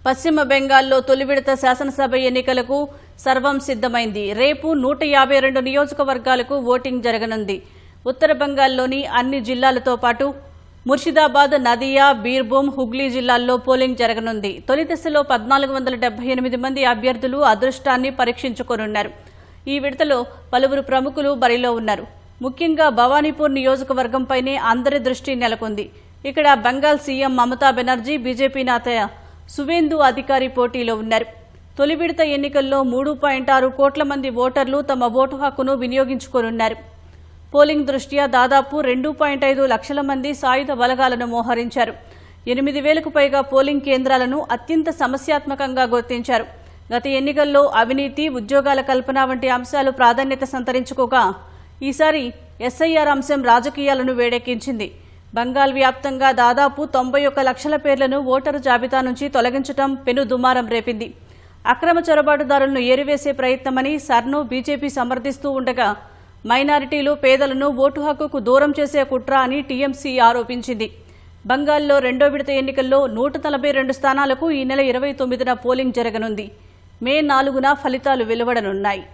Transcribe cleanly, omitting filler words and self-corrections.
పశ్చిమ బెంగాల్లో తొలి విడత శాసనసభ ఎన్నికలకు సర్వం సిద్ధమైంది. రేపు 152 నియోజకవర్గాలకు ఓటింగ్ జరగనుంది. ఉత్తర బెంగాల్లోని అన్ని జిల్లాలతో పాటు ముర్షిదాబాద్, నదియా, బీర్భూమ్, హుగ్లీ జిల్లాల్లో పోలింగ్ జరగనుంది. తొలి దశలో 1478 మంది అభ్యర్థులు అదృష్టాన్ని పరీక్షించుకోనున్నారు. ఈ విడతలో పలువురు ప్రముఖులు బరిలో ఉన్నారు. ముఖ్యంగా భవానీపూర్ నియోజకవర్గంపైనే అందరి దృష్టి నెలకొంది. ఇక్కడ బెంగాల్ సీఎం మమతా బెనర్జీ, బీజేపీ నేత సువేందు అధికారి పోటీలో ఉన్నారు. తొలి విడత ఎన్నికల్లో 3.6 కోట్ల మంది ఓటర్లు తమ ఓటు హక్కును వినియోగించుకోనున్నారు. పోలింగ్ దృష్ట్యా దాదాపు 2.5 లక్షల మంది సాయుధ బలగాలను మోహరించారు. 8,000కు పైగా పోలింగ్ కేంద్రాలను అత్యంత సమస్యాత్మకంగా గుర్తించారు. గత ఎన్నికల్లో అవినీతి, ఉద్యోగాల కల్పన వంటి అంశాలు ప్రాధాన్యత సంతరించుకోగా ఈసారి ఎస్ఐఆర్ అంశం రాజకీయాలను వేడెక్కించింది. బెంగాల్ వ్యాప్తంగా దాదాపు 91 లక్షల పేర్లను ఓటరు జాబితా నుంచి తొలగించడం పెను దుమారం రేపింది. అక్రమ చొరబాటుదారులను ఏరివేసే ప్రయత్నమని సర్ను బీజేపీ సమర్థిస్తూ ఉండగా మైనారిటీలు, పేదలను ఓటు హక్కుకు దూరం చేసే కుట్ర అని టీఎంసీ ఆరోపించింది. బెంగాల్లో రెండో విడత ఎన్నికల్లో 142 స్థానాలకు ఈ నెల 29న పోలింగ్ జరగనుంది. మే 4న ఫలితాలు వెలువడనున్నాయి.